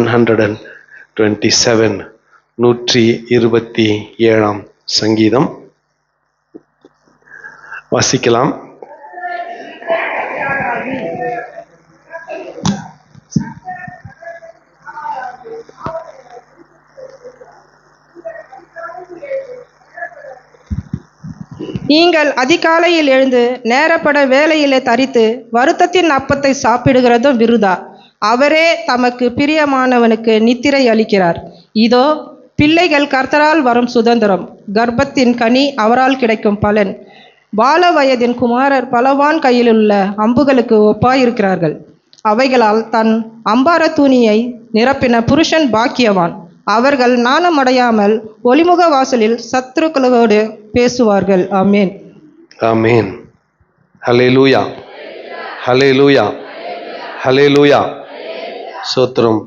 127 127 சங்கீதம் வாசிக்கலாம். நீங்கள் அதிகாலையில் எழுந்து நேரப்பட வேலையிலே தரித்து வருத்தத்தின் அப்பத்தை சாப்பிடுகிறதும் விருதா. அவரே தமக்கு பிரியமானவனுக்கு நித்திரை அளிக்கிறார். இதோ பிள்ளைகள் கர்த்தரால் வரும் சுதந்திரம், கர்ப்பத்தின் கனி அவரால் கிடைக்கும் பலன். பால வயதின் குமாரர் பலவான் கையிலுள்ள அம்புகளுக்கு ஒப்பாயிருக்கிறார்கள். அவைகளால் தன் அம்பார துணியை நிரப்பின புருஷன் பாக்கியவான். அவர்கள் நாணமடையாமல் ஒளிமுக வாசலில் சத்துருக்களோடு பேசுவார்கள். ஆமேன். ஆமேன். ஹல்லேலூயா, ஹல்லேலூயா, ஹல்லேலூயா. சோத்திரம்.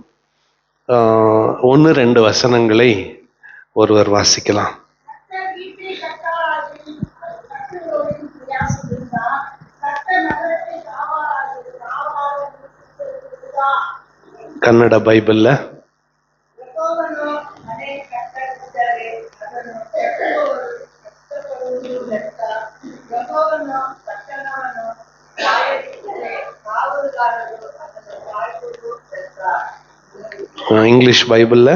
1-2 வசனங்களை ஒருவர் வாசிக்கலாம். கன்னட பைபிள்ல இங்கிலீஷ் பைபிள்ல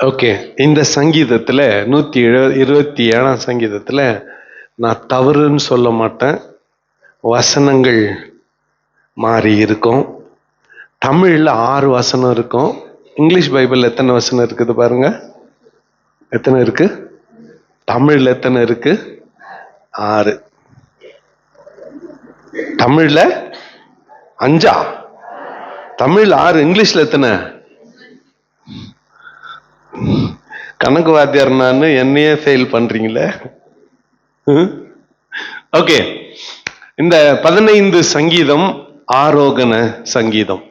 ஓகே. இந்த சங்கீதத்துல 127 சங்கீதத்துல நான் தவறுன்னு சொல்ல மாட்டேன், வசனங்கள் மாறி இருக்கும். தமிழ்ல 6 வசனம் இருக்கும். இங்கிலீஷ் பைபிள் எத்தனை வசனம் இருக்குது பாருங்க. எத்தனை இருக்கு? தமிழ்ல எத்தனை இருக்கு? 6. தமிழ்ல 5. தமிழ்ல 6. இங்கிலீஷ்ல எத்தனை? கணக்கு வாத்தியார் நான் என்னையே ஃபெயில் பண்றீங்களே. ஓகே. இந்த 15 சங்கீதம் ஆரோகண சங்கீதம்,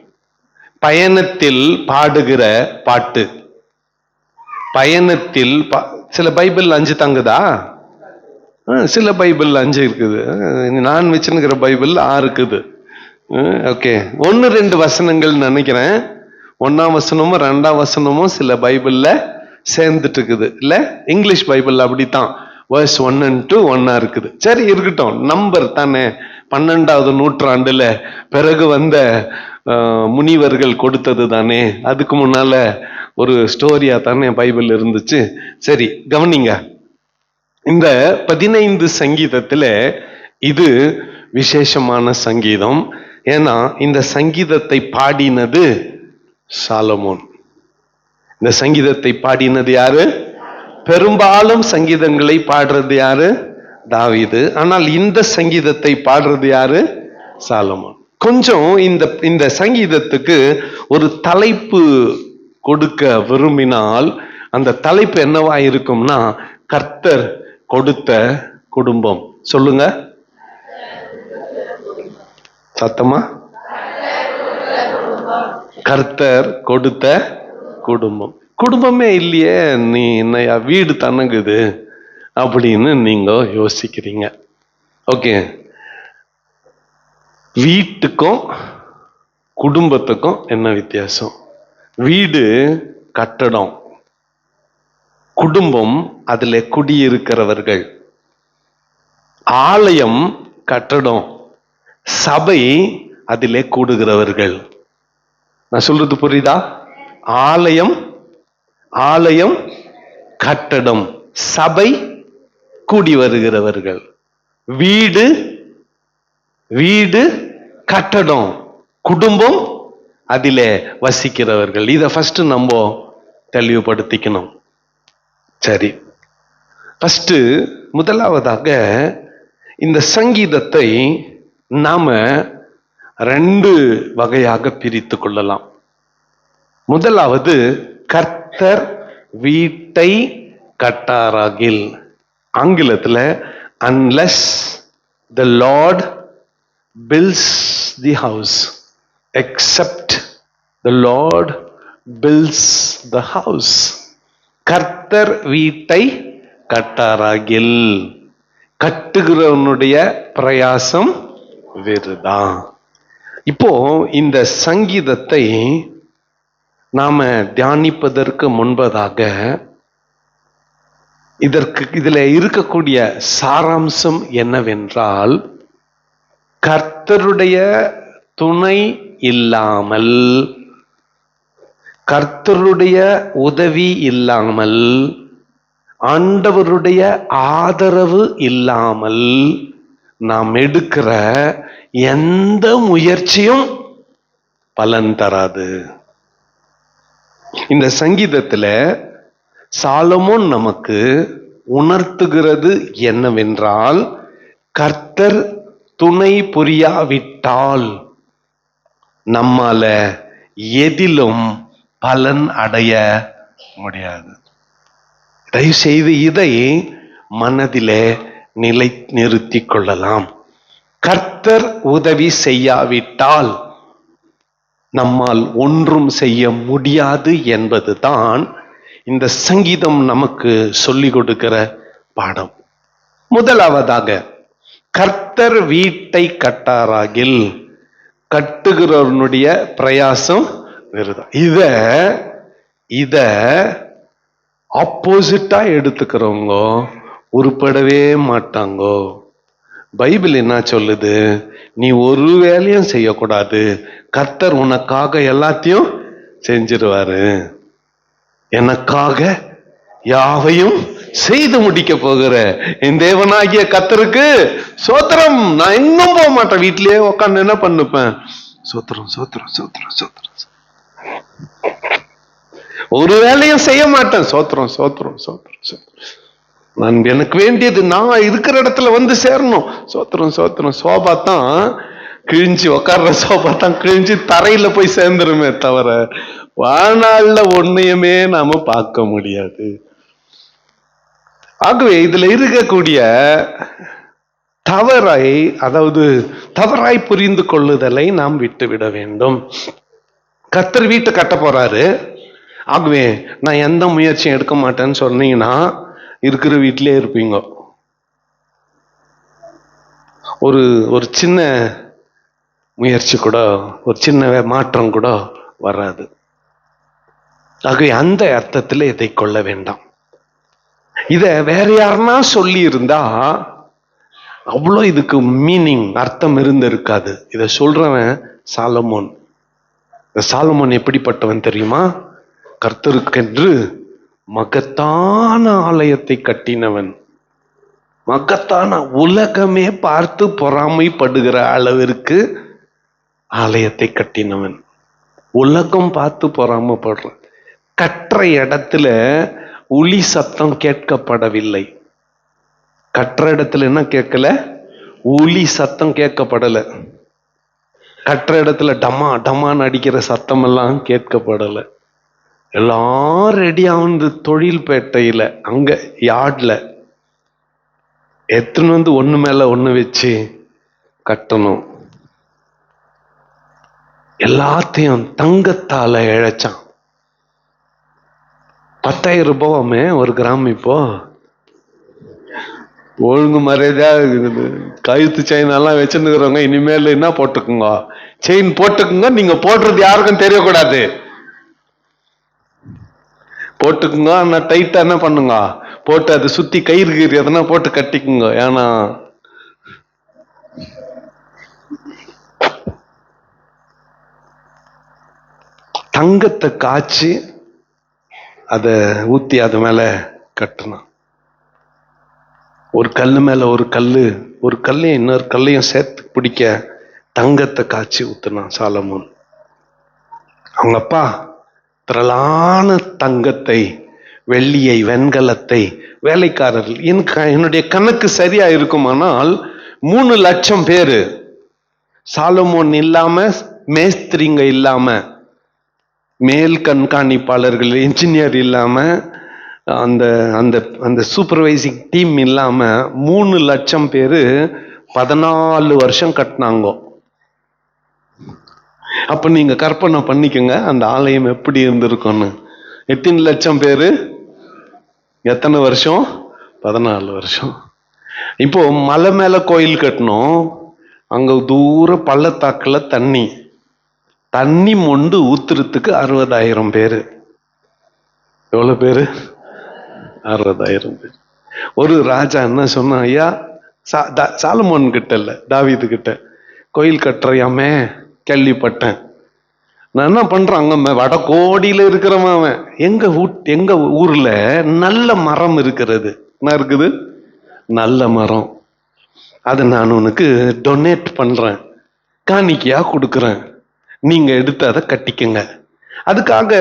பயணத்தில் பாடுகிற பாட்டு. பயணத்தில் சில பைபிள் 5 தங்குதா? சில பைபிள் 5 இருக்குது. நான் வச்சுருக்கிற பைபிள் 6 இருக்குது. ஓகே. 1-2 வசனங்கள் நினைக்கிறேன். 1ஆம் வசனமும் 2ஆம் வசனமும் சில பைபிள்ல சேர்ந்துட்டு இருக்குது இல்ல? இங்கிலீஷ் பைபிள் அப்படித்தான், verse 1 and 2 ஒன்னா இருக்குது. சரி, இருக்கட்டும், நம்பர் தானே. 12வது நூற்றாண்டுல பிறகு வந்த முனிவர்கள் கொடுத்தது தானே, அதுக்கு முன்னால ஒரு ஸ்டோரியா தானே பைபிள் இருந்துச்சு. சரி, கவனிங்க. இந்த 15 சங்கீதத்துல இது விசேஷமான சங்கீதம். ஏன்னா இந்த சங்கீதத்தை பாடினது சாலமோன். இந்த சங்கீதத்தை பாடினது யாரு? பெரும்பாலும் சங்கீதங்களை பாடுறது யாரு? தாவீது. ஆனால் இந்த சங்கீதத்தை பாடுறது யாரு? சாலமோன். கொஞ்சம் இந்த சங்கீதத்துக்கு ஒரு தலைப்பு கொடுக்க விரும்பினால் அந்த தலைப்பு என்னவா இருக்கும்னா, கர்த்தர் கொடுத்த குடும்பம். சொல்லுங்க சத்தமா. கர்த்தர் கொடுத்த குடும்பம். குடும்பமே இல்லையே, நீ என்னையா வீடு தனங்குது அப்படின்னு நீங்க யோசிக்கிறீங்க. ஓகே. வீட்டுக்கும் குடும்பத்துக்கும் என்ன வித்தியாசம்? வீடு கட்டடம், குடும்பம் அதுல குடியிருக்கிறவர்கள். ஆலயம் கட்டடம், சபை அதிலே கூடுகிறவர்கள். நான் சொல்றது புரியுதா? ஆலயம் கட்டடம், சபை கூடி வருகிறவர்கள். வீடு கட்டடம், குடும்பம் அதிலே வசிக்கிறவர்கள். இதை ஃபர்ஸ்ட் நம்ம தெளிவுபடுத்திக்கணும். சரி, ஃபர்ஸ்ட் முதலாவதாக இந்த சங்கீதத்தை நாம 2 வகையாக பிரித்து கொள்ளலாம். முதலாவது, கர்த்தர் வீட்டை கட்டாராகில். ஆங்கிலத்துல unless the Lord builds the house, except The Lord builds the house. கர்த்தர் வீட்டை கட்டாராகில் கட்டுகிறவனுடைய பிரயாசம் வேறுதான். இப்போ இந்த சங்கீதத்தை நாம தியானிப்பதற்கு முன்பதாக இதுல இருக்கக்கூடிய சாராம்சம் என்னவென்றால், கர்த்தருடைய துணை இல்லாமல், கர்த்தருடைய உதவி இல்லாமல், ஆண்டவருடைய ஆதரவு இல்லாமல் நாம் எடுக்கிற எந்த முயற்சியும் பலன் தராது. இந்த சங்கீதத்துல சாலமோன் நமக்கு உணர்த்துகிறது என்னவென்றால், கர்த்தர் துணை புரியாவிட்டால் நம்மால எதிலும் பலன் அடைய முடியாது. தயவு செய்து இதை மனதிலே நிறுத்தி கொள்ளலாம். கர்த்தர் உதவி செய்யாவிட்டால் நம்மால் ஒன்றும் செய்ய முடியாது என்பதுதான் இந்த சங்கீதம் நமக்கு சொல்லிக் கொடுக்கிற பாடம். முதலாவதாக, கர்த்தர் வீட்டை கட்டாராகில் கட்டுகிறவனுடைய பிரயாசம் வேறுதான். இத ஆப்போசிட்டா எடுத்துக்கிறவங்க உருப்படவே மாட்டாங்கோ. பைபிள் என்ன சொல்லுது? நீ ஒரு வேலையும் செய்யக்கூடாது, கர்த்தர் உனக்காக எல்லாத்தையும் செஞ்சிருவாரு, எனக்காக யாவையும் செய்து முடிக்க போகிற என் தேவனாகிய கர்த்தருக்கு சோத்திரம். நான் இன்னும் போக மாட்டேன், வீட்டிலேயே உட்காந்து என்ன பண்ணுப்பேன்? சோத்திரம் சோத்திரம் சோத்திரம் சோத்திரம். ஒரு வேலையும் செய்ய மாட்டேன், சோத்திரம் சோத்திரம் சோத்திரம் சோத்திரம். நான் எனக்கு வேண்டியது நான் இருக்கிற இடத்துல வந்து சேரணும், சோத்திரம் சோத்திரம். சோபா தான் கிழிஞ்சு உட்கார்ற சோபா தான் கிழிஞ்சு தரையில போய் சேர்ந்துருமே தவிர வாழ்நாள்ல ஒன்னையுமே நாம பார்க்க முடியாது. ஆகவே இதுல இருக்கக்கூடிய தவறாய் புரிந்து கொள்ளுதலை நாம் விட்டுவிட வேண்டும். கர்த்தர் வீட்டை கட்ட போறாரு, ஆகவே நான் எந்த முயற்சியும் எடுக்க மாட்டேன்னு சொன்னீங்கன்னா இருக்கிற வீட்டிலே இருப்பீங்க. ஒரு சின்ன முயற்சி கூட, ஒரு சின்ன மாற்றம் கூட வராது. ஆகவே அந்த அர்த்தத்தில் இதை கொள்ள வேண்டாம். இத வேற யாருன்னா சொல்லி இருந்தா அவ்வளோ இதுக்கு மீனிங், அர்த்தம் இருக்காது. இத சொல்றவன் சாலமோன். சாலமோன் எப்படிப்பட்டவன் தெரியுமா? கர்த்தருக்கென்று மகத்தான ஆலயத்தை கட்டினவன். மகத்தான, உலகமே பார்த்து பொறாமைப்படுகிற அளவிற்கு ஆலயத்தை கட்டினவன். உலகம் பார்த்து பொறாமைப்படுற கற்ற இடத்துல ஒலி சத்தம் கேட்கப்படவில்லை. கற்ற இடத்துல என்ன கேட்கல? ஒலி சத்தம் கேட்கப்படல. கற்ற இடத்துல டமா டமான்னு அடிக்கிற சத்தம் எல்லாம் கேட்கப்படல. எல்லாம் ரெடியா வந்து தொழில்பேட்டையில அங்க யார்ட்ல எத்தனை வந்து ஒண்ணு மேல ஒண்ணு வச்சு கட்டணும். எல்லாத்தையும் தங்கத்தால இழைச்சான். 10,000 ரூபாவுமே ஒரு கிராம். இப்போ ஒழுங்கு மரியாதையா கழுத்து செயின் எல்லாம் வச்சுருக்கிறவங்க இனிமேல் என்ன போட்டுக்குங்க, செயின் போட்டுக்குங்க. நீங்க போடுறது யாருக்கும் தெரியக்கூடாது, போட்டுக்குங்க. ஆனா டைட்டா என்ன பண்ணுங்க, போட்டு அதை சுத்தி கயிறு எதனா போட்டு கட்டிக்குங்க. ஏன்னா தங்கத்தை காய்ச்சி அதை ஊத்தி அது மேல கட்டணும். ஒரு கல்லு மேல ஒரு கல்லையும் இன்னொரு கல்லையும் சேர்த்து பிடிக்க தங்கத்தை காய்ச்சி ஊத்துனான் சாலமோன். அவங்க அப்பா திரளான தங்கத்தை, வெள்ளியை, வெண்கலத்தை, வேலைக்காரர்கள், என்னுடைய கணக்கு சரியா இருக்குமானால் 3 லட்சம் பேரு, சாலமோன் இல்லாம, மேஸ்திரிங்க இல்லாம, மேல் கண்காணிப்பாளர்கள், இன்ஜினியர் இல்லாம, அந்த அந்த அந்த சூப்பர்வைசிங் டீம் இல்லாம 3 லட்சம் பேரு 14 வருஷம் கட்டினாங்க. அப்ப நீங்க கற்பனை பண்ணிக்கங்க அந்த ஆலயம் எப்படி இருந்திருக்கும்னு. எத்தனை லட்சம் பேரு, எத்தனை வருஷம்? 14 வருஷம். இப்போ மலை மேல கோயில் கட்டணும், அங்க தூர பள்ளத்தாக்குல தண்ணி மொண்டு ஊத்துறதுக்கு 60,000 பேரு. எவ்வளவு பேரு? 60,000 பேர். ஒரு ராஜா என்ன சொன்னா, ஐயா சாலமோன் கிட்ட இல்ல, தாவீது கிட்ட கோயில் கட்டுறையாமே கேள்விப்பட்டேன். நான் என்ன பண்றேன், அங்க வடகோடியில இருக்கிறவன் அவன், எங்க ஊர்ல நல்ல மரம் இருக்கிறது. என்ன இருக்குது? நல்ல மரம். அதை நான் உனக்கு டொனேட் பண்றேன், காணிக்கையா கொடுக்குறேன், நீங்க எடுத்து அதை கட்டிக்கங்க. அதுக்காக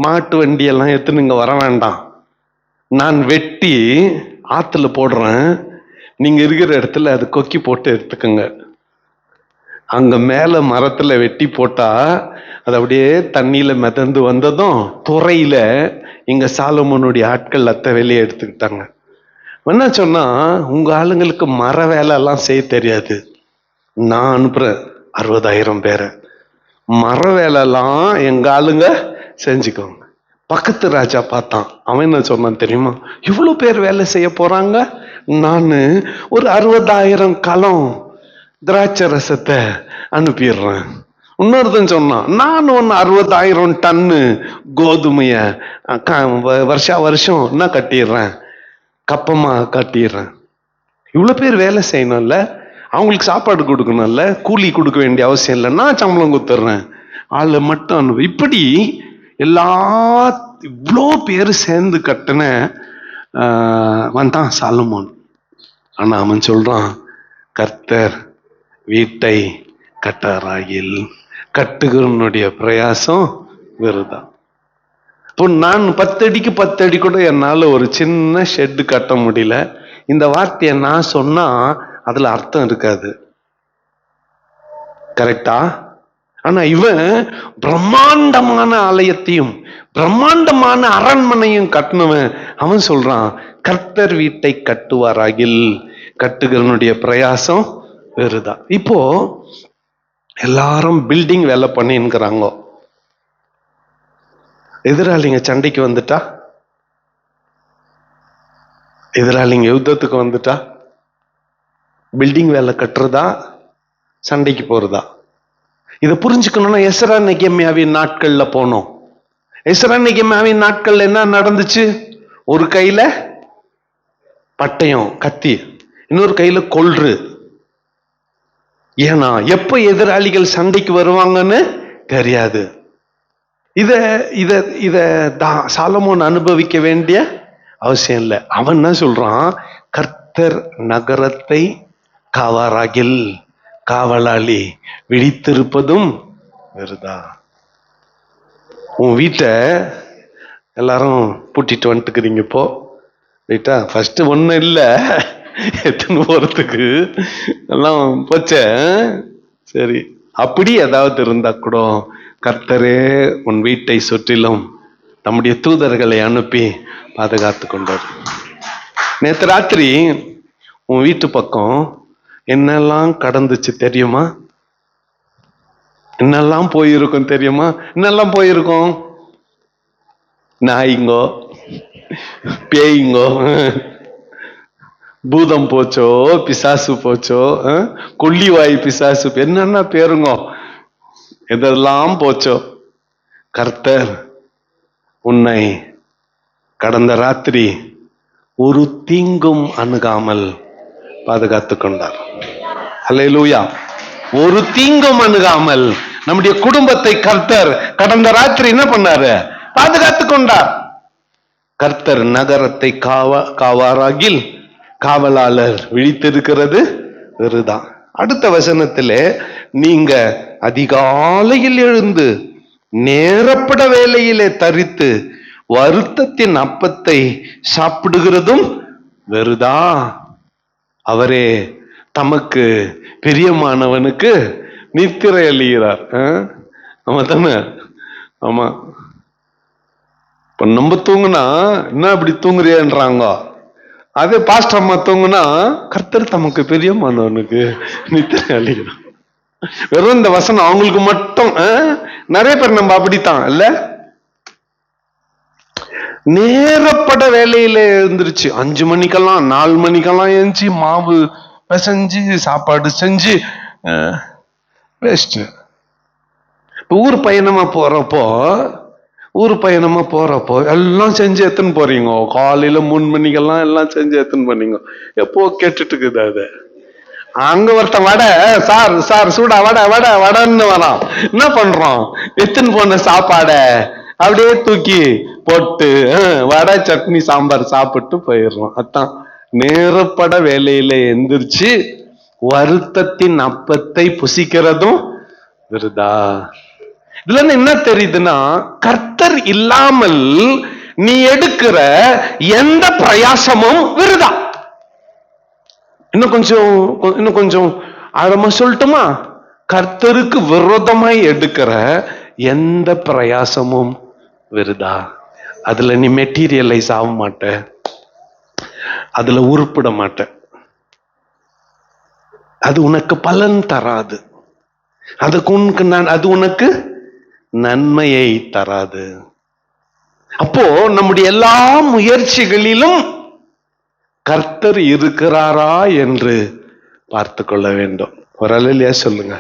மாட்டு வண்டியெல்லாம் எடுத்துன்னு வர வேண்டாம், நான் வெட்டி ஆத்துல போடுறேன், நீங்க இருக்கிற இடத்துல அது கொக்கி போட்டு எடுத்துக்கங்க. அங்க மேல மரத்துல வெட்டி போட்டா அது அப்படியே தண்ணியில மிதந்து வந்ததும் துறையில இங்க சாலமோனுடைய ஆட்கள் அத்தை வேலையை எடுத்துக்கிட்டாங்க. என்ன சொன்னா, உங்க ஆளுங்களுக்கு மர வேலை எல்லாம் செய்ய தெரியாது, நான் அனுப்புறேன் 60,000 பேரை, மர வேலை எல்லாம் எங்க ஆளுங்க செஞ்சுக்கோங்க. பக்கத்து ராஜா பார்த்தான், அவன் என்ன சொன்னான் தெரியுமா, இவ்வளவு பேர் வேலை செய்ய போறாங்க, நான் ஒரு 60,000 கலம் திராட்சை ரசத்தை அனுப்பிடுறேன். இன்னொருத்தன் சொன்னான், நான் ஒன்னு 60,000 டன்னு கோதுமைய வருஷம் என்ன கட்டிடுறேன், கப்பமா கட்டிடுறேன். இவ்வளவு பேர் வேலை செய்யணும்ல, அவங்களுக்கு சாப்பாடு கொடுக்கணும்ல, கூலி கொடுக்க வேண்டிய அவசியம் இல்லை, நான் சம்பளம் கொடுத்துட்றேன், ஆளை மட்டும் அனுப்பு. இப்படி இவ்வளோ பேர் சேர்ந்து கட்டின வந்தான் சாலமோன். ஆனா அவன் சொல்றான், கர்த்தர் வீட்டை கட்டாராயில் கட்டுகிறவனுடைய பிரயாசம் வெறுதான். இப்போ நான் 10 அடிக்கு 10 அடி கூட என்னால ஒரு சின்ன ஷெட் கட்ட முடியல. இந்த வார்த்தையை நான் சொன்னா அதுல அர்த்தம் இருக்காது, கரெக்டா? ஆனா இவன் பிரம்மாண்டமான ஆலயத்தையும் பிரம்மாண்டமான அரண்மனையும் கட்டினவன். அவன் சொல்றான், கர்த்தர் வீட்டை கட்டுவாராகில் கட்டுகிறவனுடைய பிரயாசம் வெறுதான். இப்போ எல்லாரும் பில்டிங் வேலை பண்ணின்னுக்கிறாங்க. எதிராளிங்க சண்டைக்கு வந்துட்டா, எதிராளிங்க யுத்தத்துக்கு வந்துட்டா, பில்டிங் வேலை கட்டுறதா சண்டைக்கு போறதா? இதை புரிஞ்சுக்கணும்னா எஸ்ரா நெகேமியாவின் நாட்கள்ல போனோம். எஸ்ரா நெகேமியாவின் நாட்கள்ல என்ன நடந்துச்சு? ஒரு கையில பட்டயம் கத்தி, இன்னொரு கையில கொல்று. ஏன்னா எப்ப எதிராளிகள் சண்டைக்கு வருவாங்கன்னு தெரியாது. இத இத இத சாலமோன் அனுபவிக்க வேண்டிய அவசியம் இல்லை. அவன் என்ன சொல்றான், கர்த்தர் நகரத்தை காவாராகில் காவலாளி விழித்திருப்பதும் வெறுதா. உன் வீட்டை எல்லாரும் பூட்டிட்டு வந்துட்டுக்கிறீங்க. இப்போ ரைட்டா, ஃபர்ஸ்ட் ஒன்றும் இல்லை, எத்தனை போறதுக்கு எல்லாம் போச்ச. சரி, அப்படி ஏதாவது இருந்தா கூட கர்த்தரே உன் வீட்டை சுற்றிலும் நம்முடைய தூதர்களை அனுப்பி பாதுகாத்து கொண்டார். நேற்று ராத்திரி உன் வீட்டு பக்கம் என்னெல்லாம் கடந்துச்சு தெரியுமா? என்னெல்லாம் போயிருக்கும் தெரியுமா? என்னெல்லாம் போயிருக்கும்? நாய்ங்கோ, பேய்ங்கோ, பூதம் போச்சோ, பிசாசு போச்சோ, கொள்ளிவாய் பிசாசு, என்னென்ன பேருங்கோ, எதெல்லாம் போச்சோ. கர்த்தர் உன்னை கடந்த ராத்திரி ஒரு தீங்கும் அணுகாமல் பாதுகாத்து கொண்டார். அல்லேலூயா. ஒரு தீங்கும் அணுகாமல் நம்முடைய குடும்பத்தை கர்த்தர் கடந்த ராத்திரி என்ன பண்ணாரு? பாதுகாத்து கொண்டார். கர்த்தர் நகரத்தை காவாராகில் காவலாளர் விழித்திருக்கிறது வெறுதான். அடுத்த வசனத்திலே, நீங்க அதிகாலையில் எழுந்து நேரப்பட வேலையிலே தரித்து வருத்தத்தின் அப்பத்தை சாப்பிடுகிறதும் வெறுதா. அவரே தமக்கு பிரியமானவனுக்கு நித்திரை அளிக்கிறார். ஆமா தானே? ஆமா. இப்ப நம்ம தூங்குனா என்ன இப்படி தூங்குறியன்றாங்க, அதே பாஸ்டர் அம்மா தூங்குனா கர்த்தர் தமக்கு பிரியமானவனுக்கு நித்திரை அளிக்கிறார். வெறும் இந்த வசனம் அவங்களுக்கு மட்டும். நிறைய பேர் நம்ம அப்படித்தான் இல்ல. நேரப்பட வேலையில எழுந்திருச்சு 5 மணிக்கெல்லாம் 4 மணிக்கெல்லாம் எழுந்துச்சு மாவு பிசைஞ்சு சாப்பாடு செஞ்சு வேஸ்ட். ஊர் பயணமா போறப்போ எல்லாம் செஞ்சு எத்தனை போறீங்க? காலையில 3 மணிக்கெல்லாம் எல்லாம் செஞ்சு எத்தனை பண்ணீங்க? எப்போ கேட்டுட்டு இருக்குது அது. அங்க ஒருத்தன் வடை, சார் சூடா வடன்னு வரான். என்ன பண்றோம்? எத்தனை போன சாப்பாட அப்படியே தூக்கி போட்டு வடை சட்னி சாம்பார் சாப்பிட்டு போயிடுறோம். அதான் நேரப்பட வேலையில எந்திரிச்சு வருத்தத்தின் அப்பத்தை புசிக்கிறதும் விருதா. இதுல என்ன தெரியுதுன்னா, கர்த்தர் இல்லாமல் நீ எடுக்கிற எந்த பிரயாசமும் விருதா. இன்னும் கொஞ்சம் ஆழமா சொல்லட்டுமா? கர்த்தருக்கு விரோதமாய் எடுக்கிற எந்த பிரயாசமும் விருதா. அதுல நீ மெட்டீரியலைஸ் ஆக மாட்ட, அதுல உருப்பிட மாட்ட, அது உனக்கு பலன் தராது, அது உனக்கு நன்மையை தராது. அப்போ நம்முடைய எல்லா முயற்சிகளிலும் கர்த்தர் இருக்கிறாரா என்று பார்த்து கொள்ள வேண்டும். ஒரு அல்லேலூயா சொல்லுங்க.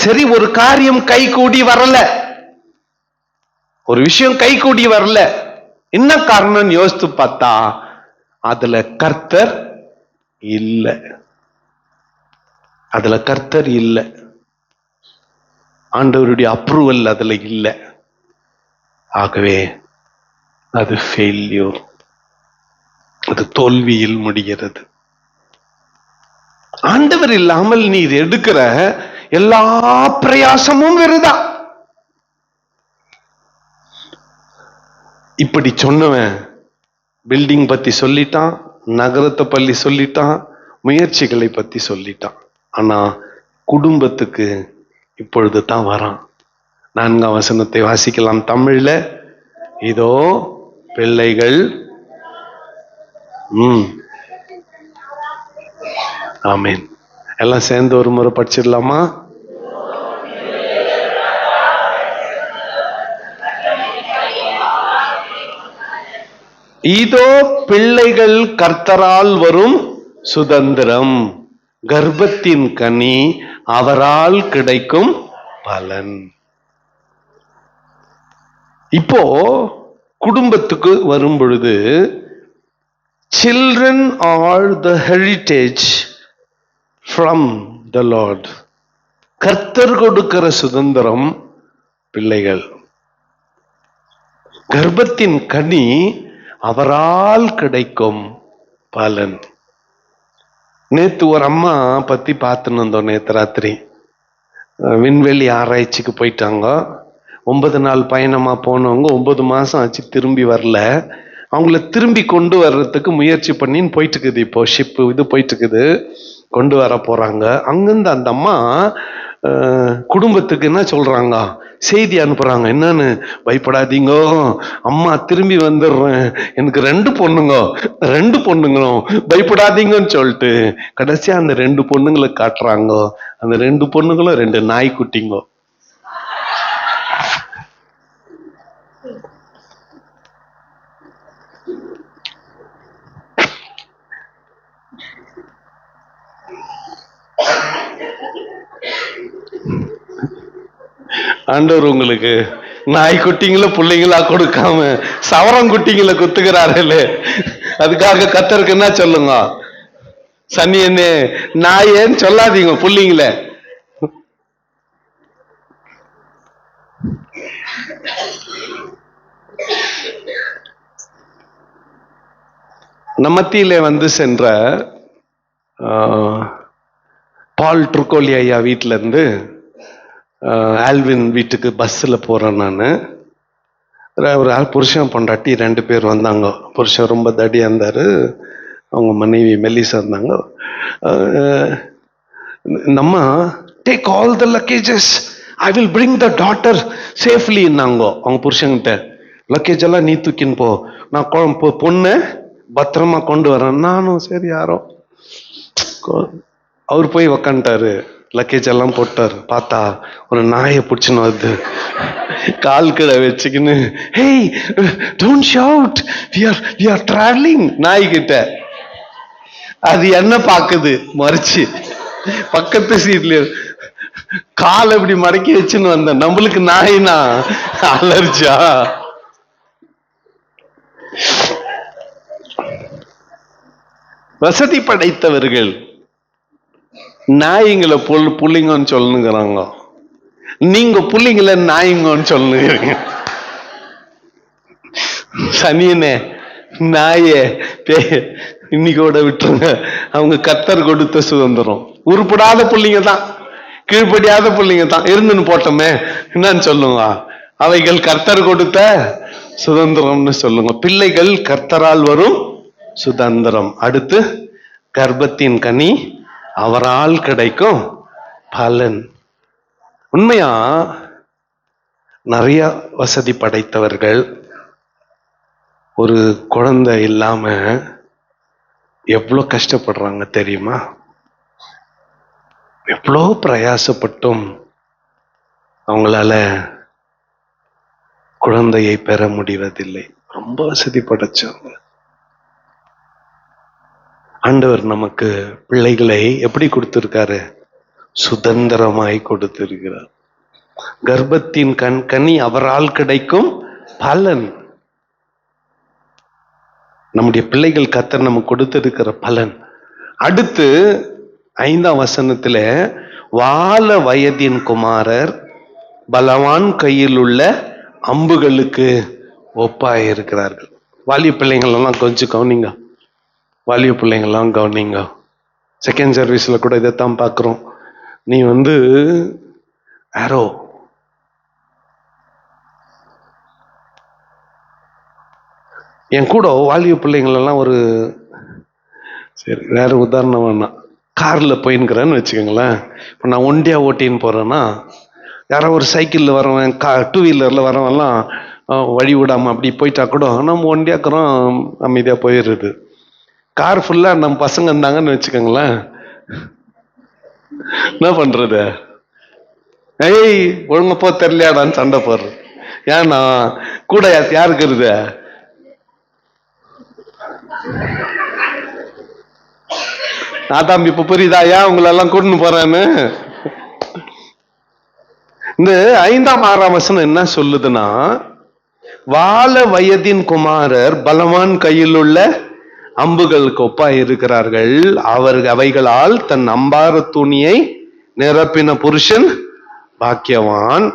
சரி, ஒரு காரியம் கைகூடி வரல, ஒரு விஷயம் கைகூடி வரல, என்ன காரணம் யோசித்து பார்த்தா அதுல கர்த்தர் இல்லை. ஆண்டவருடைய அப்ரூவல் அதுல இல்லை. ஆகவே அது ஃபெயில்யூர், அது தோல்வியில் முடிகிறது. ஆண்டவர் இல்லாமல் நீர் எடுக்கிற எல்லா பிரயாசமும் விருதா. இப்படி சொன்னவன் பில்டிங் பத்தி சொல்லிட்டான், நகரத்தை பள்ளி சொல்லிட்டான், முயற்சிகளை பத்தி சொல்லிட்டான். ஆனா குடும்பத்துக்கு இப்பொழுது தான் வரான். 4ஆம் வசனத்தை வாசிக்கலாம் தமிழ்ல. இதோ பிள்ளைகள், ஆமீன். எல்லாம் சேர்ந்து ஒரு முறை படிச்சிடலாமா? இதோ பிள்ளைகள் கர்த்தரால் வரும் சுதந்திரம், கர்ப்பத்தின் கனி அவரால் கிடைக்கும் பலன். இப்போ குடும்பத்துக்கு வரும் பொழுது, children are the heritage from the Lord. கர்த்தர் கொடுக்கிற சுதந்திரம் பிள்ளைகள். கர்ப்பத்தின் கனி அவரால் கிடைக்கும் பலன். நேத்து ஒரு அம்மா பத்தி பார்த்துன்னு இருந்தோம். நேத்து ராத்திரி விண்வெளி ஆராய்ச்சிக்கு போயிட்டாங்க. 9 நாள் பயணமா போனவங்க 9 மாசம் ஆச்சு, திரும்பி வரல. அவங்கள திரும்பி கொண்டு வர்றதுக்கு முயற்சி பண்ணின்னு போயிட்டு இருக்குது. இப்போ ஷிப்பு இது போயிட்டு இருக்குது, கொண்டு வர போறாங்க. அங்கிருந்து அந்த அம்மா குடும்பத்துக்கு என்ன சொல்றாங்க, செய்தி அனுப்புறாங்க. என்னன்னு, பயப்படாதீங்க, அம்மா திரும்பி வந்துடுறேன், எனக்கு 2 பொண்ணுங்களும், பயப்படாதீங்கன்னு சொல்லிட்டு கடைசியா அந்த 2 பொண்ணுங்களை காட்டுறாங்க. அந்த 2 பொண்ணுங்களும் 2 நாய்க்குட்டிங்க. ஆண்டவர் உங்களுக்கு நாய்க்குட்டிங்கள பிள்ளைங்களா கொடுக்காம சவரங்குட்டிங்களை குத்துக்கிறாரு. அதுக்காக கர்த்தருக்கு என்ன சொல்லுங்க, சனியனே நாயேன்னு சொல்லாதீங்க பிள்ளைங்கள. நம்மத்தியிலே வந்து சென்ற பால் ட்ருக்கோலி ஐயா வீட்டில இருந்து ஆல்வின் வீட்டுக்கு பஸ்ஸில் போகிறேன் நான். ஒரு புருஷன் பொண்டாட்டி 2 பேர் வந்தாங்க. புருஷன் ரொம்ப தடியாக இருந்தார், அவங்க மனைவி மெல்லிசா இருந்தாங்க. நம்ம take all the luggages, I will bring the daughter சேஃப்லின்னாங்க. அவங்க புருஷன்கிட்ட, லக்கேஜ் எல்லாம் நீ தூக்கின்னு போ, நான் பொண்ணை பத்திரமா கொண்டு வரேன். நானும் சரி யாரோ, அவர் போய் உக்காந்துட்டாரு. லக்கேஜ் எல்லாம் போட்டார். பார்த்தா ஒரு நாயை பிடிச்சுன்னு வருது, கால் கீழே வச்சுக்கின்னு, hey don't shout, we are traveling. நாய்கிட்ட அது என்ன பாக்குது, மறைச்சு பக்கத்து சீட்ல காலை இப்படி மடக்கி வச்சுன்னு வந்த. நம்மளுக்கு நாயினா அலர்ஜா. வசதி படைத்தவர்கள் நாய்ங்களை புள்ளிங்கன்னு சொல்லுங்கிறாங்க, நீங்க புள்ளிங்களை நாய்ங்கன்னு சொல்லுங்க. சனியனே நாயே இன்னைக்கோட விட்டுருங்க. அவங்க கர்த்தர் கொடுத்த சுதந்திரம். உருப்படாத புள்ளிங்க தான், கீழ்ப்படியாத புள்ளிங்க தான், இருந்துன்னு போட்டோமே என்னன்னு சொல்லுங்க. அவைகள் கர்த்தர் கொடுத்த சுதந்திரம்னு சொல்லுங்க. பிள்ளைகள் கர்த்தரால் வரும் சுதந்திரம். அடுத்து கர்ப்பத்தின் கனி அவரால் கிடைக்கும் பலன். உண்மையா நிறைய வசதி படைத்தவர்கள் ஒரு குழந்தை இல்லாம எவ்வளோ கஷ்டப்படுறாங்க தெரியுமா? எவ்வளோ பிரயாசப்பட்டும் அவங்களால குழந்தையை பெற முடிவதில்லை. ரொம்ப வசதி படைச்சவங்க. ஆண்டவர் நமக்கு பிள்ளைகளை எப்படி கொடுத்திருக்காரு? சுதந்திரமாய் கொடுத்திருக்கிறார். கர்ப்பத்தின் கனி அவரால் கிடைக்கும் பலன். நம்முடைய பிள்ளைகள் கர்த்தர் நமக்கு கொடுத்திருக்கிற பலன். அடுத்து 5ஆம் வசனத்துல, வால வயதின் குமாரர் பலவான் கையில் உள்ள அம்புகளுக்கு ஒப்பாய் இருக்கிறார்கள். வாலிய பிள்ளைங்கள் எல்லாம் கொஞ்சம் கவனிங்க. வாலிய பிள்ளைங்கள்லாம் கவனிங்க. செகண்ட் சர்வீஸ்ல கூட இதைத்தான் பார்க்கிறோம். நீ ஆரோ என் கூட வாலிய பிள்ளைங்களெல்லாம் ஒரு சரி வேற உதாரணம் வேணாம். கார்ல போயின்னுக்கிறேன்னு வச்சுக்கோங்களேன். இப்போ நான் ஒண்டியா ஓட்டின்னு போறேன்னா, யாரோ ஒரு சைக்கிளில் வரவன், டூ வீலர்ல வரவெல்லாம் வழி விடாம அப்படி போயிட்டா கூட நம்ம ஒண்டியாக்குறோம், அமைதியா போயிடுறது. கார் ஃபுல்லா நம்ம பசங்க இருந்தாங்கன்னு வச்சுக்கோங்களேன், என்ன பண்றது? ஏய் ஒழுங்க போ தெரியலையாடான்னு சண்டை போடுறது. ஏன்னா கூட யாருக்கு இருது? ஆதாம் இப்ப புரியுதா ஏன் உங்களெல்லாம் கூட்டின்னு போறேன்னு? இந்த 5ஆம் 6ஆம் வசனம் என்ன சொல்லுதுன்னா, வால வயதின் குமாரர் பலவான் கையில் உள்ள அம்புகளுக்கு ஒப்பாய் இருக்கிறார்கள். அவைகளால் தன் அம்பார துணியை நிரப்பின புருஷன் பாக்கியவான்.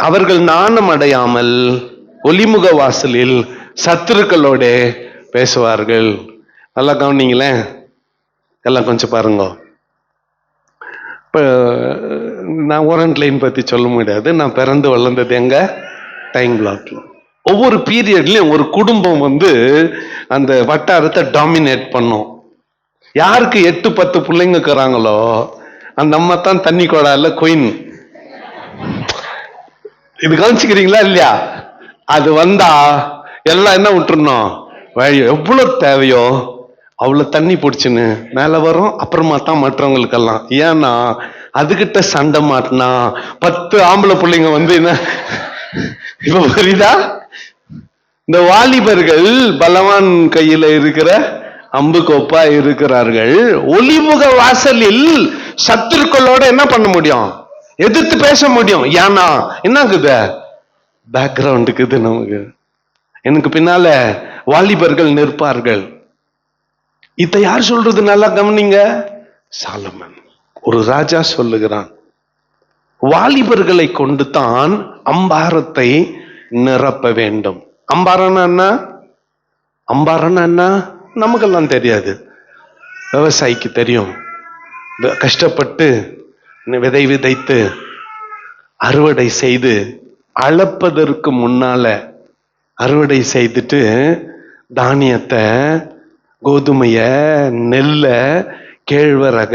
அவர்கள் நாணம் அடையாமல் ஒலிமுக வாசலில் சத்துருக்களோட பேசுவார்கள். நல்லா கவனிங்களேன், எல்லாம் கொஞ்சம் பாருங்க. இப்போ நான் ஓரண்ட் லைன் பத்தி சொல்ல முடியாது. நான் பிறந்து வளர்ந்தது எங்க டைம் பிளாக்ல. ஒவ்வொரு பீரியட்லயும் ஒரு குடும்பம் அந்த வட்டாரத்தை டாமினேட் பண்ணும். யாருக்கு 8-10 பிள்ளைங்க இருக்கிறாங்களோ அந்த அம்மா தான் தண்ணி கோடால குயின். இது கவனிச்சுக்கிறீங்களா இல்லையா? அது வந்தா எல்லாம் என்ன விட்டுருணும், வழி எவ்வளவு தேவையோ அவ்வளவு தண்ணி பிடிச்சுன்னு மேல வரும். அப்புறமா தான் மற்றவங்களுக்கெல்லாம். ஏன்னா அதுகிட்ட சண்டை மாட்டினா 10 ஆம்பளை பிள்ளைங்க என்ன இப்ப புரியுதா? இந்த வாலிபர்கள் பலவான் கையில இருக்கிற அம்பு கோப்பா இருக்கிறார்கள். ஒளிமுக வாசலில் சத்துருக்களோட என்ன பண்ண முடியும்? எதிர்த்து பேச முடியும். ஏன்னா என்னக்குது? பேக்ரவுண்டுக்குது நமக்கு. எனக்கு பின்னால வாலிபர்கள் நிற்பார்கள். இதை யார் சொல்றது? நல்லா கவனிங்க. சாலமன், ஒரு ராஜா சொல்லுகிறான், வாலிபர்களை கொண்டு தான் அம்பாரத்தை நிரப்ப வேண்டும். அம்பாரம்னா என்ன? அம்பாரம்னா என்ன நமக்கெல்லாம் தெரியாது, விவசாயிக்கு தெரியும். கஷ்டப்பட்டு விதை விதைத்து அறுவடை செய்து அளப்பதற்கு முன்னால அறுவடை செய்துட்டு தானியத்தை, கோதுமைய, நெல்ல, கேழ்வரக,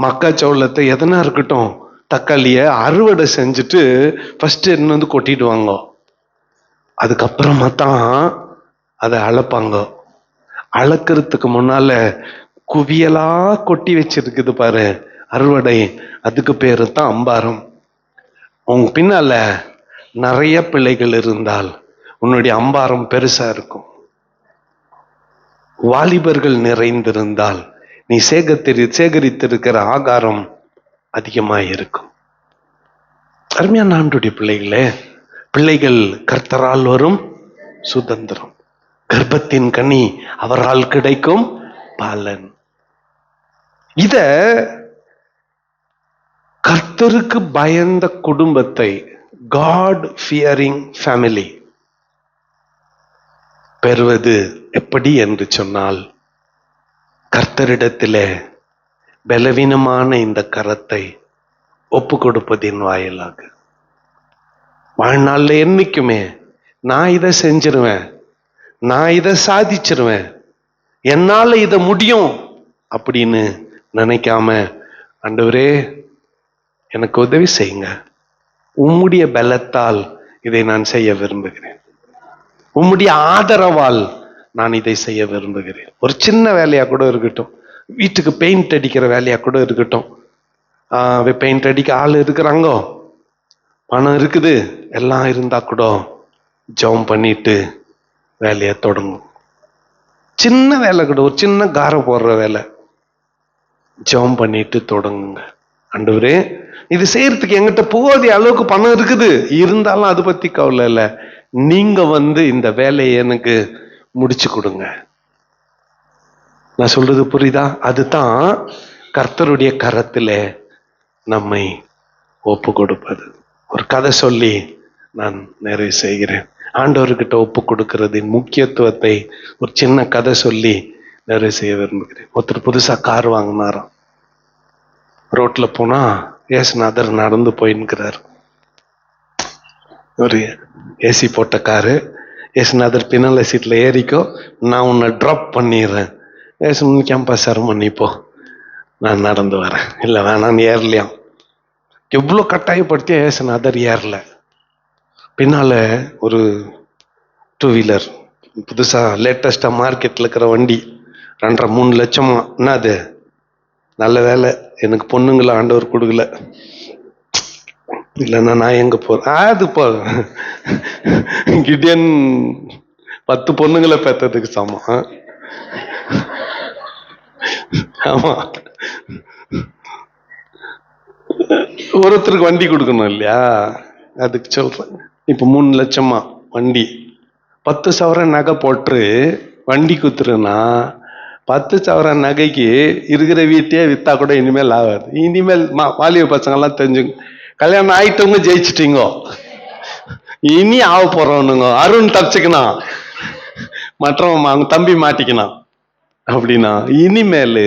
மக்காச்சோளத்தை எதனா இருக்கட்டும், தக்காளிய அறுவடை செஞ்சுட்டு ஃபர்ஸ்ட் கொட்டிடுவாங்க. அதுக்கப்புறமா தான் அதை அளப்பாங்க. அளக்கிறதுக்கு முன்னால குவியலா கொட்டி வச்சிருக்குது பாரு அறுவடை, அதுக்கு பேரு தான் அம்பாரம். உங்க பின்னால நிறைய பிள்ளைகள் இருந்தால் உன்னுடைய அம்பாரம் பெருசா இருக்கும். வாலிபர்கள் நிறைந்திருந்தால் நீ சேகரித்திருக்கிற ஆகாரம் அதிகமாக இருக்கும். அருமையான ஆண்டவருடைய பிள்ளைகளே, பிள்ளைகள் கர்த்தரால் வரும் சுதந்திரம், கர்ப்பத்தின் கனி அவரால் கிடைக்கும் பலன். இத கர்த்தருக்கு பயந்த குடும்பத்தை, காட் ஃபியரிங் ஃபேமிலி பெறுவது எப்படி என்று சொன்னால், கர்த்தரிடத்திலே பலவீனமான இந்த கரத்தை ஒப்பு கொடுப்பதின் வாயிலாக. வாழ்நாள்ல என்னைக்குமே நான் இதை செஞ்சிருவேன், நான் இதை சாதிச்சிருவேன், என்னால இதை முடியும் அப்படின்னு நினைக்காம, ஆண்டவரே எனக்கு உதவி செய்யுங்க, உம்முடைய பலத்தால் இதை நான் செய்ய விரும்புகிறேன், உம்முடைய ஆதரவால் நான் இதை செய்ய விரும்புகிறேன். ஒரு சின்ன வேலையா கூட இருக்கட்டும், வீட்டுக்கு பெயிண்ட் அடிக்கிற வேலையா கூட இருக்கட்டும். பெயிண்ட் அடிக்க ஆள் இருக்கிறாங்க, பணம் இருக்குது, எல்லாம் இருந்தா கூட ஜெபம் பண்ணிட்டு வேலையை தொடங்கும். சின்ன வேலை கூட, ஒரு சின்ன காரம் போடுற வேலை, ஜெபம் பண்ணிட்டு தொடங்குங்க. ஆண்டவரே இது செய்யறதுக்கு எங்கிட்ட போதிய அளவுக்கு பணம் இருக்குது, இருந்தாலும் அதை பத்தி கவலை இல்லை, நீங்க இந்த வேலையை எனக்கு முடிச்சு கொடுங்க. நான் சொல்றது புரியுதா? அதுதான் கர்த்தருடைய கரத்துல நம்மை ஒப்பு கொடுப்பது. ஒரு கதை சொல்லி நான் நிறைவு செய்கிறேன். ஆண்டவர்கிட்ட ஒப்பு கொடுக்கிறதின் முக்கியத்துவத்தை ஒரு சின்ன கதை சொல்லி நிறைவு செய்ய விரும்புகிறேன். ஒருத்தர் புதுசா கார் வாங்கினாராம். ரோட்ல போனா ஏசுநாதர் நடந்து போயின்னுக்கிறார். ஒரு ஏசி போட்ட காரு. ஏசுநாதர் பின்னால சீட்ல ஏறிக்கோ, நான் உன்னை ட்ராப் பண்ணிடுறேன். ஏசு கேம்பஸ் பண்ணிப்போ, நான் நடந்து வரேன். இல்லை வேணாம் ஏறலையாம். எவ்வளோ கட்டாயப்படுத்தி ஏசுநாதர் ஏறல. பின்னால ஒரு 2 வீலர் புதுசா லேட்டஸ்டா மார்க்கெட்ல இருக்கிற வண்டி, 2.5-3 லட்சமா. என்னது? நல்ல வேலை எனக்கு பொண்ணுங்களை ஆண்டவர் கொடுக்கல, இல்லைன்னா நான் எங்க போறேன்? அது கிடியன் 10 பொண்ணுங்களை பெற்றதுக்கு சமம். ஆமா, ஒருத்தருக்கு வண்டி கொடுக்கணும் இல்லையா, அதுக்கு சொல்றேன். இப்ப 3 லட்சமா வண்டி, 10 சவரன் நகை போட்டு வண்டி குத்துருன்னா 10 சவரன் நகைக்கு இருக்கிற வீட்டையே வித்தா கூட இனிமேல் ஆகாது. இனிமேல் வாலிப பசங்க எல்லாம் தெரிஞ்சுங்க, கல்யாணம் ஆயிட்டவங்க ஜெயிச்சிட்டீங்க, இனி ஆக போறவனுங்க அருண் தப்பிச்சுக்கணும், மற்றவன் அவங்க தம்பி மாட்டிக்கணும் அப்படின்னா இனிமேல்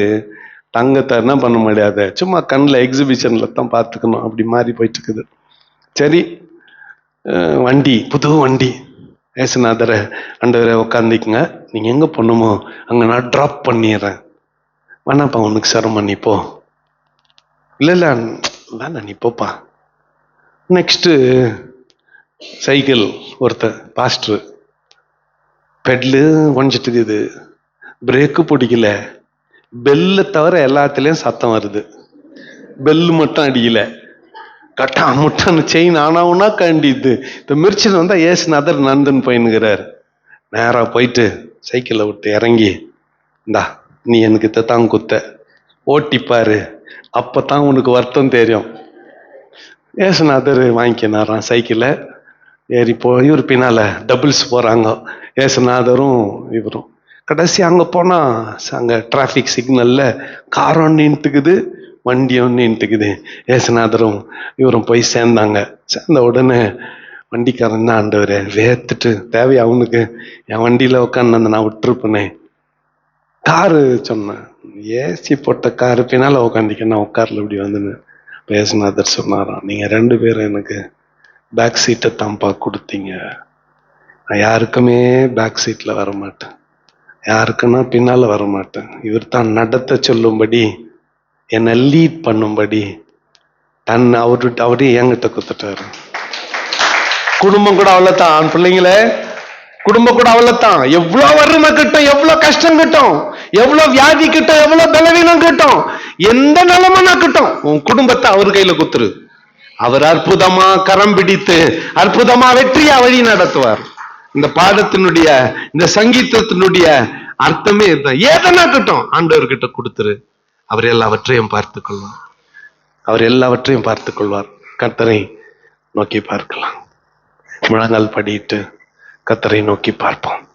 தங்கத்தை என்ன பண்ண முடியாது, சும்மா கண்ணில் எக்ஸிபிஷன்ல தான் பார்த்துக்கணும். அப்படி மாறி போயிட்டு இருக்குது. சரி, வண்டி, புது வண்டி. ஏசுநாதரை, ஆண்டவரை உட்காந்துக்குங்க, நீங்க எங்க போகணுமோ அங்க நான் டிராப் பண்ணிடுறேன், வேணாப்பா உனக்கு சிரமம், நீ போ. இல்ல வேணா நீ போப்பா. நெக்ஸ்ட் சைக்கிள், ஒருத்தர் பாஸ்டர், பெட்லு கொஞ்சிட்டு இருக்குது, பிரேக்கு பிடிக்கல, பெல்ல தவிர எல்லாத்துலயும் சத்தம் வருது, பெல்லு மட்டும் அடிக்கல. கட்டா முட்டான்னு செயின் ஆனாவுன்னா கண்டிது. இந்த மிர்ச்சில் வந்தா ஏசுநாதர் நந்தன் போயின்னுக்கிறார். நேரா போயிட்டு சைக்கிளை விட்டு இறங்கி, இந்தா நீ எனக்கு தான் குத்த, ஓட்டிப்பாரு, அப்பதான் உனக்கு வருத்தம் தெரியும். ஏசுநாதர் வாங்கிக்கினாராம் சைக்கிளை. ஏறி போய் இவர் பின்னால டபுள்ஸ் போறாங்க, ஏசுநாதரும் இவரும். கடைசி அங்க போனா அங்க டிராபிக் சிக்னல்ல காரம் நின்றுக்குது, வண்டியும் நின்றுக்குது. ஏசுநாதரும் இவரும் போய் சேர்ந்தாங்க. சேர்ந்த உடனே வண்டிக்காரன் தான், ஆண்டவரே வேத்துட்டு தேவையா அவனுக்கு, என் வண்டியில உட்காந்து நான் விட்டுருப்பேனே. காரு சொன்னேன், ஏசி போட்ட காரு பின்னால உட்காந்துக்க, நான் உட்கார்ல இப்படி வந்துன்னு. ஏசுநாதர் சொன்னாராம், நீங்க 2 பேரும் எனக்கு பேக் சீட்டை தான்ப்பா கொடுத்தீங்க, நான் யாருக்குமே பேக் சீட்ல வர மாட்டேன், யாருக்குன்னா பின்னால வர மாட்டேன். இவர் தான் நடத்த சொல்லும்படி, என்னை லீட் பண்ணும்படி அவரு என்கிட்ட கொடுத்துட்டாரு. குடும்பம் கூட அவ்வளவுதான் பிள்ளைங்களே, குடும்பம் கூட அவ்வளவுதான். எவ்வளவு வறுமை கிட்டும், எவ்வளவு கஷ்டம் கிட்டும், எவ்வளவு வியாதி கிட்டும், எவ்வளவு பலவீனம் கிட்டும், எந்த நிலைமைனா கிட்டும், உன் குடும்பத்தை அவர் கையில குத்துரு. அவர் அற்புதமா கரம் பிடித்து அற்புதமா வெற்றியா வழி நடத்துவார். இந்த பாடத்தினுடைய, இந்த சங்கீதத்தினுடைய அர்த்தமே இதுதான். ஏதனா கிட்டும் ஆண்டவர்கிட்ட கொடுத்துரு, அவர் எல்லாவற்றையும் பார்த்துக் கொள்வார். அவர் எல்லாவற்றையும் பார்த்துக் கொள்வார். கர்த்தரை நோக்கி பார்க்கலாம். முழங்கால் படியிட்டு கர்த்தரை நோக்கி பார்ப்போம்.